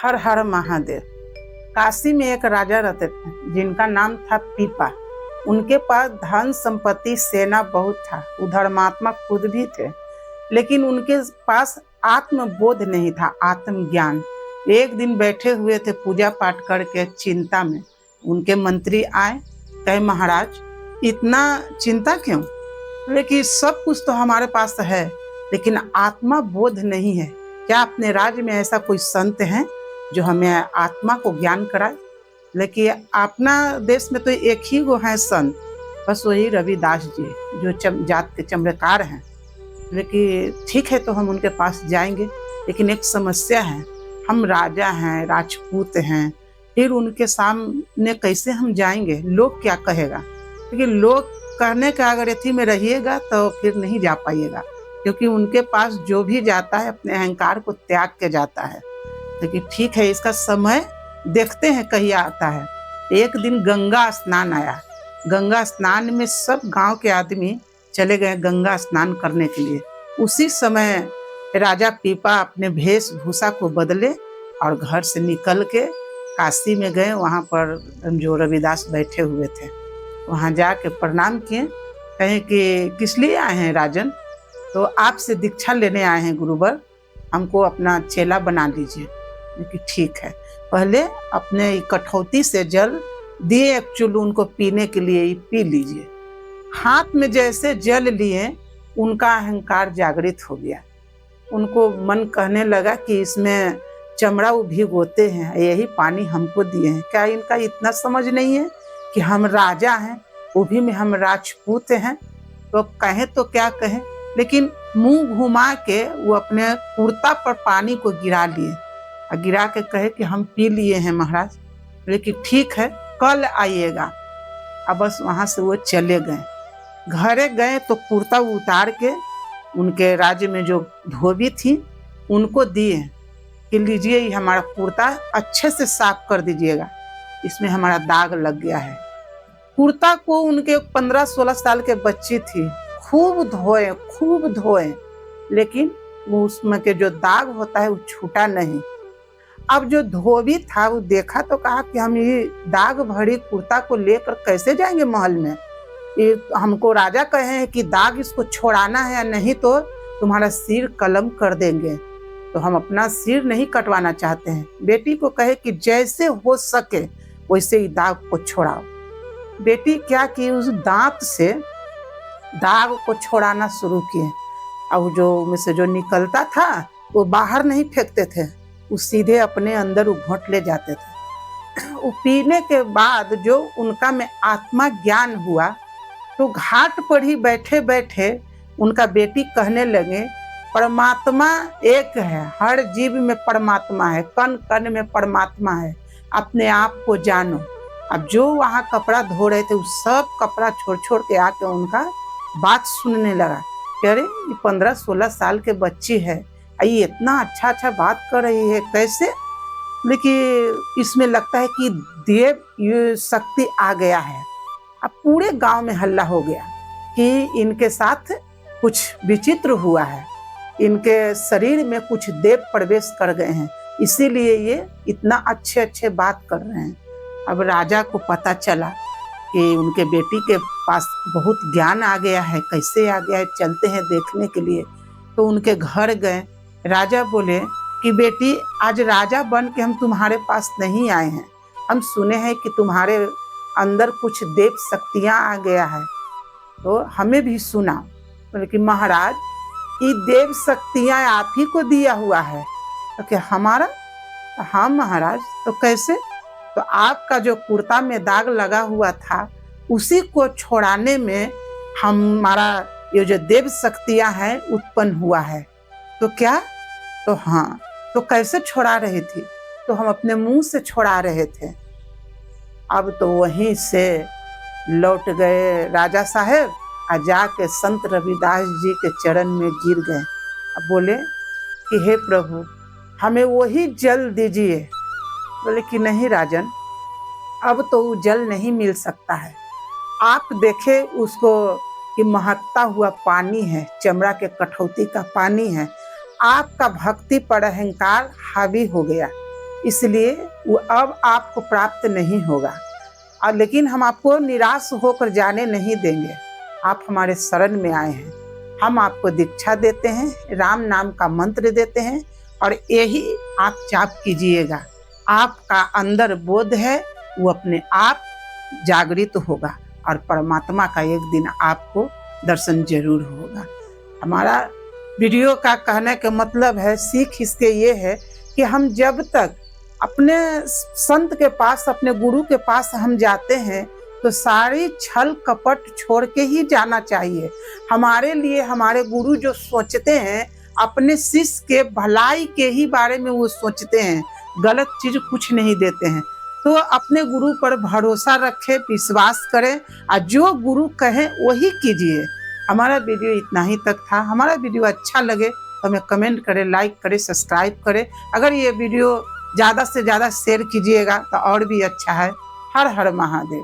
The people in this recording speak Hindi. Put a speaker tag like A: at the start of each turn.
A: हर हर महादेव। काशी में एक राजा रहते थे जिनका नाम था पीपा। उनके पास धन संपत्ति सेना बहुत था, वो धर्मात्मा खुद भी थे, लेकिन उनके पास आत्मबोध नहीं था, आत्मज्ञान। एक दिन बैठे हुए थे पूजा पाठ करके चिंता में। उनके मंत्री आए, कहे महाराज इतना चिंता क्यों? लेकिन सब कुछ तो हमारे पास है, लेकिन आत्मा बोध नहीं है। क्या अपने राज्य में ऐसा कोई संत है जो हमें आत्मा को ज्ञान कराए? लेकिन अपना देश में तो एक ही वो है संत, बस वही रविदास जी जो जात के चमत्कार हैं। लेकिन ठीक है, तो हम उनके पास जाएंगे, लेकिन एक समस्या है, हम राजा हैं, राजपूत हैं, फिर उनके सामने कैसे हम जाएंगे? लोग क्या कहेगा? लेकिन लोग कहने का अगर यथी में रहिएगा तो फिर नहीं जा पाइएगा, क्योंकि उनके पास जो भी जाता है अपने अहंकार को त्याग के जाता है। लेकिन ठीक है, इसका समय देखते हैं कहीं आता है। एक दिन गंगा स्नान आया। गंगा स्नान में सब गांव के आदमी चले गए गंगा स्नान करने के लिए। उसी समय राजा पीपा अपने वेशभूषा को बदले और घर से निकल के काशी में गए। वहाँ पर जो रविदास बैठे हुए थे, वहाँ जाके प्रणाम किए, कहे कि किस लिए आए हैं राजन? तो आपसे दीक्षा लेने आए हैं गुरुवर, हमको अपना चेला बना लीजिए। कि ठीक है, पहले अपने कठौती से जल दिए, एक चुल्लू उनको पीने के लिए, पी लीजिए। हाथ में जैसे जल लिए, उनका अहंकार जागृत हो गया। उनको मन कहने लगा कि इसमें चमड़ा वो भिगोते हैं, यही पानी हमको दिए हैं। क्या इनका इतना समझ नहीं है कि हम राजा हैं, वो भी में हम राजपूत हैं? तो कहें तो क्या कहें, लेकिन मुंह घुमा के वो अपने कुर्ता पर पानी को गिरा लिए और गिरा के कहे कि हम पी लिए हैं महाराज, लेकिन ठीक है, कल आइएगा। अब बस वहां से वो चले गए। घरे गए तो कुर्ता उतार के उनके राज्य में जो धोबी थी उनको दिए कि लीजिए, ये हमारा कुर्ता अच्छे से साफ कर दीजिएगा, इसमें हमारा दाग लग गया है। कुर्ता को उनके 15-16 साल के बच्ची थी, खूब धोए, लेकिन वो उसमें के जो दाग होता है वो छूटा नहीं। अब जो धोबी था वो देखा तो कहा कि हम ये दाग भरी कुर्ता को लेकर कैसे जाएंगे महल में? ये हमको राजा कहे हैं कि दाग इसको छोड़ाना है, या नहीं तो तुम्हारा सिर कलम कर देंगे। तो हम अपना सिर नहीं कटवाना चाहते हैं। बेटी को कहे कि जैसे हो सके वैसे ही दाग को छोड़ाओ। बेटी क्या की, उस दांत से दाग को छोड़ाना शुरू किए। अब जो में से जो निकलता था वो बाहर नहीं फेंकते थे, वो सीधे अपने अंदर घोंट ले जाते थे। वो पीने के बाद जो उनका में आत्मा ज्ञान हुआ, तो घाट पर ही बैठे बैठे उनका बेटी कहने लगे, परमात्मा एक है, हर जीव में परमात्मा है, कण कण में परमात्मा है, अपने आप को जानो। अब जो वहाँ कपड़ा धो रहे थे वो सब कपड़ा छोड़ छोड़ के आके उनका बात सुनने लगा। अरे ये 15-16 साल के बच्ची है, ये इतना अच्छा बात कर रही है, कैसे? लेकिन इसमें लगता है कि देव ये शक्ति आ गया है। अब पूरे गांव में हल्ला हो गया कि इनके साथ कुछ विचित्र हुआ है, इनके शरीर में कुछ देव प्रवेश कर गए हैं, इसीलिए ये इतना अच्छे बात कर रहे हैं। अब राजा को पता चला कि उनके बेटी के पास बहुत ज्ञान आ गया है। कैसे आ गया है, चलते हैं देखने के लिए। तो उनके घर गए। राजा बोले कि बेटी, आज राजा बन के हम तुम्हारे पास नहीं आए हैं, हम सुने हैं कि तुम्हारे अंदर कुछ देव शक्तियाँ आ गया है, तो हमें भी सुना। बोले कि महाराज, ये देव शक्तियाँ आप ही को दिया हुआ है। तो क्या हमारा? हाँ महाराज। तो कैसे? तो आपका जो कुर्ता में दाग लगा हुआ था, उसी को छोड़ाने में हमारा ये जो देव शक्तियाँ हैं उत्पन्न हुआ है। तो क्या? तो हाँ। तो कैसे छोड़ा रही थी? तो हम अपने मुंह से छोड़ा रहे थे। अब तो वहीं से लौट गए राजा साहब और जाके संत रविदास जी के चरण में गिर गए। अब बोले कि हे प्रभु, हमें वही जल दीजिए। बोले कि नहीं राजन, अब तो वो जल नहीं मिल सकता है। आप देखे उसको कि महकता हुआ पानी है, चमड़ा के कठौती का पानी है। आपका भक्ति पर अहंकार हावी हो गया, इसलिए वो अब आपको प्राप्त नहीं होगा। और लेकिन हम आपको निराश होकर जाने नहीं देंगे। आप हमारे शरण में आए हैं, हम आपको दीक्षा देते हैं, राम नाम का मंत्र देते हैं और यही आप जाप कीजिएगा। आपका अंदर बोध है वो अपने आप जागृत होगा और परमात्मा का एक दिन आपको दर्शन जरूर होगा। हमारा वीडियो का कहने का मतलब है, सीख इसके ये है कि हम जब तक अपने संत के पास, अपने गुरु के पास हम जाते हैं तो सारी छल कपट छोड़ के ही जाना चाहिए। हमारे लिए हमारे गुरु जो सोचते हैं, अपने शिष्य के भलाई के ही बारे में वो सोचते हैं, गलत चीज कुछ नहीं देते हैं। तो अपने गुरु पर भरोसा रखें, विश्वास करें और जो गुरु कहें वही कीजिए। हमारा वीडियो इतना ही तक था। हमारा वीडियो अच्छा लगे तो हमें कमेंट करें, लाइक करें, सब्सक्राइब करें। अगर ये वीडियो ज़्यादा से ज़्यादा शेयर कीजिएगा तो और भी अच्छा है। हर हर महादेव।